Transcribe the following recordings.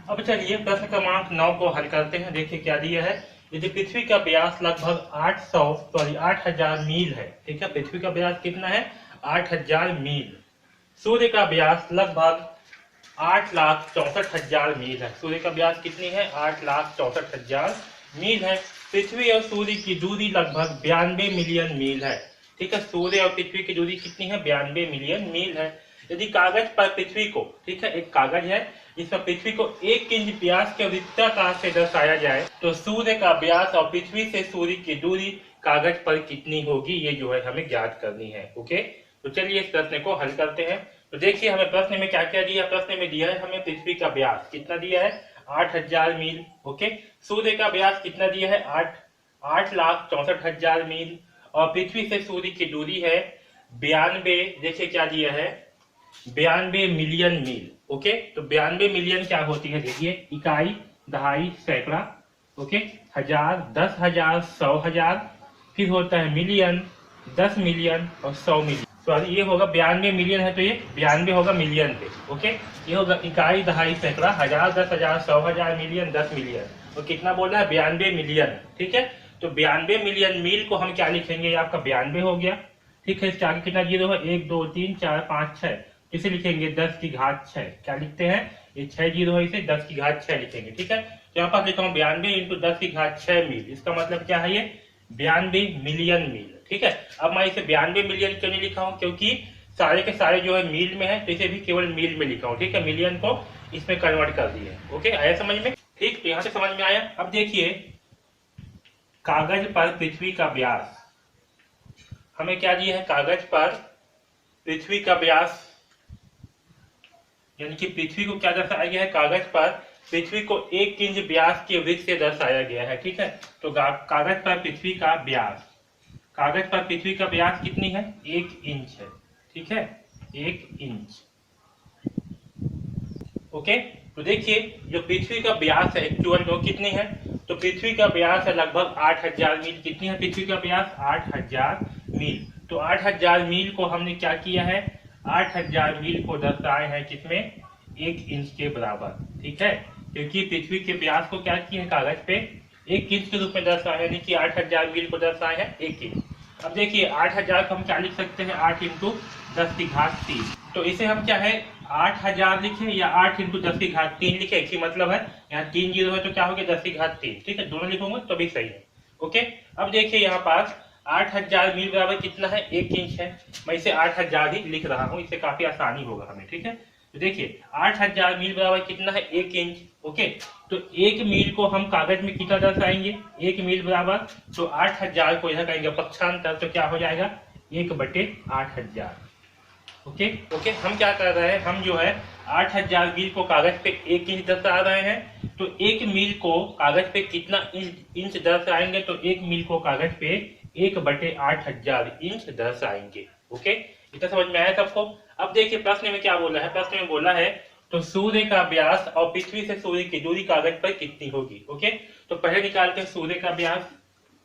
अब चलिए प्रश्न क्रमांक 9 को हल करते हैं। देखिए क्या दिया है। यदि पृथ्वी का व्यास लगभग 8000 मील है, ठीक है, पृथ्वी का व्यास कितना है 8000 मील। सूर्य का व्यास लगभग 8,64,000 मील है। सूर्य का व्यास कितनी है 8,64,000 मील है। पृथ्वी और सूर्य की दूरी लगभग 92 मिलियन मील है। ठीक है, सूर्य और पृथ्वी की दूरी कितनी है 92 मिलियन मील है। यदि कागज पर पृथ्वी को, ठीक है, एक कागज है जिसमें पृथ्वी को 1 इंच व्यास के वृत्ताकार से दर्शाया जाए तो सूर्य का व्यास और पृथ्वी से सूर्य की दूरी कागज पर कितनी होगी, ये जो है हमें ज्ञात करनी है। ओके, तो चलिए इस प्रश्न को हल करते हैं। तो देखिए हमें प्रश्न में क्या क्या दिया। प्रश्न में दिया है हमें पृथ्वी का व्यास कितना दिया है 8000 मील। ओके, सूर्य का व्यास कितना दिया है 8,64,000 मील और पृथ्वी से सूर्य की दूरी है 92, देखिए क्या दिया है 92 मिलियन मील। ओके, तो 92 मिलियन क्या होती है, देखिए इकाई, दहाई, सैकड़ा, ओके, हजार, 10,000, 100,000, फिर होता है मिलियन, 10 मिलियन और 100 मिलियन। सॉरी, ये होगा 92 मिलियन है तो ये 92 होगा मिलियन पे। ओके, ये होगा इकाई, दहाई, सैकड़ा, हजार, 10,000, 100,000, मिलियन, 10 मिलियन। और कितना बोल रहा है 92 मिलियन। ठीक है, तो 92 मिलियन मील को हम क्या लिखेंगे, ये आपका 92 हो गया। ठीक है, इसके आगे कितना जीरो है 1 2 3 4 5 6, इसे लिखेंगे 10 की घात 6। क्या लिखते हैं, ये 6 जीरो है, इसे 10 की घात 6 लिखेंगे। ठीक है, तो यहाँ पर लिखा हूँ 92 इंटू 10 की घात 6 मील। इसका मतलब क्या है, ये 92 मिलियन मील। ठीक है, अब मैं इसे 92 मिलियन क्यों नहीं लिखा हूँ, क्योंकि सारे के सारे जो है मील में है, तो इसे भी केवल मील में लिखा हूँ। ठीक है, मिलियन को इसमें कन्वर्ट कर दिए। ओके, आया समझ में। ठीक, तो यहाँ से समझ में आया। अब देखिए कागज पर पृथ्वी का व्यास, हमें क्या दिया है, कागज पर पृथ्वी का व्यास, यानी कि पृथ्वी को क्या दर्शाया गया है, कागज पर पृथ्वी को 1 इंच व्यास के वृत्त से दर्शाया गया है। ठीक है, तो कागज पर पृथ्वी का व्यास, कागज पर पृथ्वी का व्यास कितनी है 1 इंच है। ठीक है, 1 इंच। ओके, तो देखिए जो पृथ्वी का व्यास है एक्चुअल वो कितनी है, तो पृथ्वी का व्यास है लगभग 8000 मील। कितनी है पृथ्वी का व्यास 8000 मील। तो 8000 मील को हमने क्या किया है, 8000 मील को दर्शाए हैं किसमें 1 इंच के बराबर। ठीक है, क्योंकि पृथ्वी के व्यास को क्या किया है कागज पे 1 इंच के रूप में दर्शाया है, यानी कि 8000 मील को दर्शाए हैं 1 इंच। अब देखिए 8000 को हम क्या लिख सकते हैं 8 इंटू 10 की घात 3। तो इसे हम क्या है 8000 लिखे या 8 इंटू 10 की घात 3 लिखे, एक ही मतलब है। यहाँ 3 जीरो है तो क्या हो गया 10 की घात 3। ठीक है, दोनों लिखूंगा तो भी सही है। ओके, अब देखिए यहाँ पास 8000 मील बराबर कितना है 1 इंच है। मैं इसे 8000 ही लिख रहा हूँ, इससे काफी आसानी होगा हमें। ठीक है, तो देखिए 8000 मील बराबर कितना है 1 इंच। ओके, तो 1 मील को हम कागज में कितना दर्शाएंगे 1 मील बराबर, तो 8000 को यह कहेंगे पक्षांतर, तो क्या हो जाएगा 1/8000। ओके ओके, हम क्या कर रहे हैं, हम जो है 8000 मील को कागज पे 1 इंच दर्शा रहे हैं। तो 1 मील को कागज पे कितना इंच दर्शाएंगे, तो 1 मील को कागज पे 1/8000 इंच दर्शाएंगे। ओके, इतना समझ में आया सबको। अब देखिए प्रश्न में क्या बोला है, प्रश्न में बोला है तो सूर्य का व्यास और पृथ्वी से सूर्य की दूरी कागज पर कितनी होगी। ओके, तो पहले निकालते हैं सूर्य का व्यास।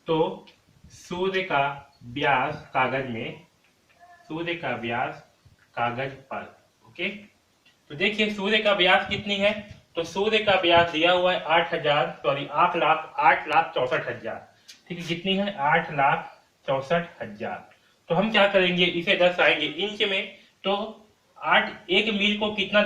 तो सूर्य का व्यास कागज में, सूर्य का व्यास कागज पर। ओके, तो देखिए सूर्य का व्यास कितनी है, तो सूर्य का व्यास दिया हुआ है 8,64,000। ठीक है, कितनी है 8,64,000। तो हम क्या करेंगे इसे दर्शाएंगे इंच में। तो 1 मील को कितना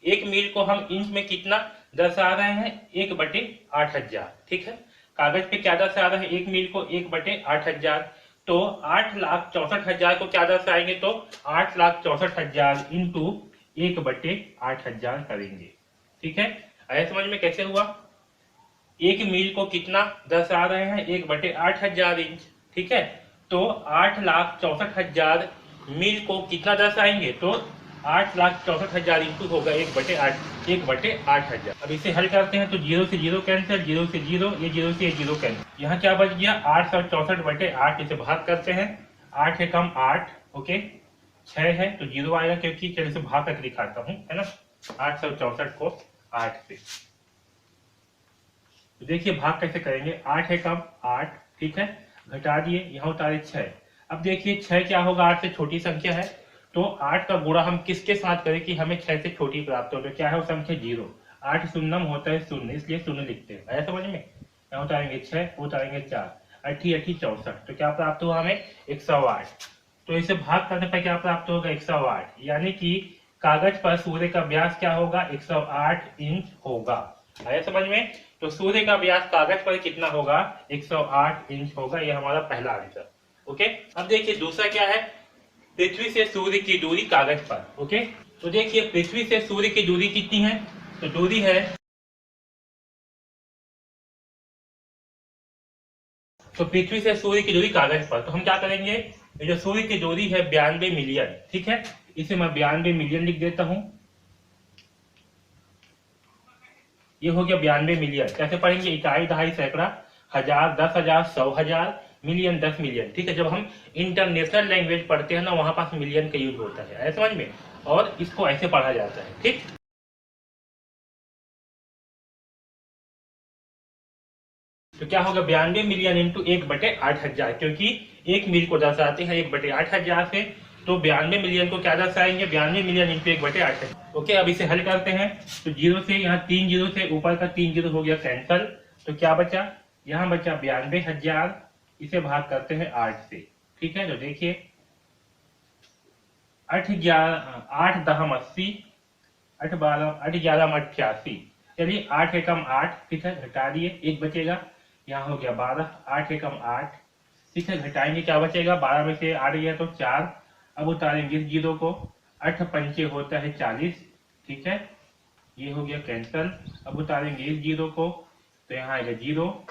1 मील को हम इंच में कितना दर्शा रहे हैं 1/8000। ठीक है, कागज पे क्या दर्शा रहे हैं 1 मील को 1/8000। तो 8,64,000 को क्या दर्शाएंगे, तो 8,64,000 इंटू 1/8000 करेंगे। ठीक है, आया समझ में कैसे हुआ। 1 मील को कितना दर्शा रहे हैं 1/8000 इंच। ठीक है, तो 8,64,000 मील को कितना दर्शाएंगे, तो 8,64,000 इंटू होगा 1/8000। अब इसे हल करते हैं तो 0 से 0 कैंसिल, 0 से 0, ये 0 से 0 कैंसिल। यहाँ क्या बच गया 864/8। इसे भाग करते हैं, 8 है कम 8, ओके 6 है तो 0 आएगा, क्योंकि चलिए इसे भाग करके दिखाता हूँ, है ना। 864 को 8 पे, तो देखिए भाग कैसे करेंगे, 8 है कम 8, ठीक है, घटा दिए, यहाँ उतारे 6। अब देखिए 6 क्या होगा 8 से छोटी संख्या है, तो 8 का गुणा हम किसके साथ करें कि हमें 6 से छोटी प्राप्त हो, तो क्या है वो संख्या 0। 8 शून्यम होता है शून्य, इसलिए शून्य लिखते हैं। आया समझ में? यहाँ उतारेंगे 6, उतारेंगे 4, 8 8 64, तो क्या प्राप्त हुआ हमें 108। तो इसे भाग करने पर क्या प्राप्त होगा 108, यानी कि कागज पर सूर्य का व्यास क्या होगा 108 इंच होगा। आया समझ में? तो सूर्य का व्यास कागज पर कितना होगा 108 इंच होगा। यह हमारा पहला आंसर। ओके, अब देखिए दूसरा क्या है, पृथ्वी से सूर्य की दूरी कागज पर। ओके, तो देखिए पृथ्वी से सूर्य की दूरी कितनी है, तो दूरी है, तो पृथ्वी से सूर्य की दूरी कागज पर, तो हम क्या करेंगे, ये जो सूर्य की दूरी है 92 मिलियन, ठीक है, इसे मैं 92 मिलियन लिख देता हूं। ये हो गया 92 मिलियन। कैसे पढ़ेंगे, इकाई, दहाई, सैकड़ा, हजार, 10,000, 100,000, मिलियन, 10 मिलियन। ठीक है, जब हम इंटरनेशनल लैंग्वेज पढ़ते हैं ना, वहां पास मिलियन का यूज होता है, ऐसे समझ में, और इसको ऐसे पढ़ा जाता है। ठीक, तो क्या होगा 92 मिलियन इंटू 1/8000, क्योंकि 1 मील को दर्शाते हैं 1/8000 से, तो 92 मिलियन को क्या दर्शाएंगे 92 मिलियन इंटू 1/8000। ओके, अब इसे हल करते हैं, तो जीरो से यहाँ 3 जीरो से ऊपर का 3 जीरो हो गया कैंसल, तो क्या बचा, यहाँ बचा 92,000, इसे भाग करते हैं 8 से। ठीक है, तो देखिए 8 दहम 80, 8 12, 8 11 88, चलिए 8 एकम 8, ठीक है, घटा दिए, एक बचेगा, यहाँ हो गया 12, 8 एकम 8, ठीक है, घटाएंगे क्या बचेगा, 12 में से 8 गया तो 4, अब उतारेंगे इस जीरो को, 8 पंचे होता है 40, ठीक है, ये हो गया कैंसल, अब उतारेंगे इस जीरो को, तो यहाँ आएगा जीरो,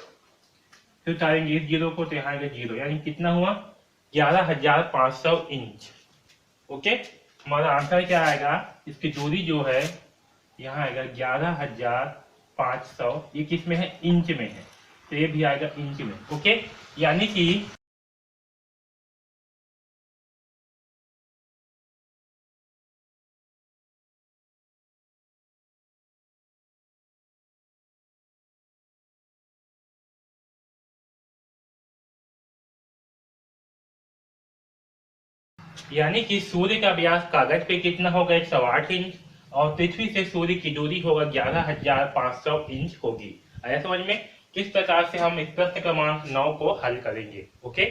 फिर उतारेंगे इस जीरो को, तो यहाँ आएगा जीरो, यानी कितना हुआ 11,500 इंच। ओके, हमारा आंसर क्या आएगा, इसकी दूरी जो है यहाँ आएगा 11,500, ये किस में है, इंच में है, तो ये भी आएगा इंच में। ओके, यानी कि सूर्य का व्यास कागज पे कितना होगा 108 इंच, और पृथ्वी से सूर्य की दूरी होगा 11,500 इंच होगी। आया समझ में? किस प्रकार से हम इस प्रश्न क्रमांक 9 को हल करेंगे। ओके।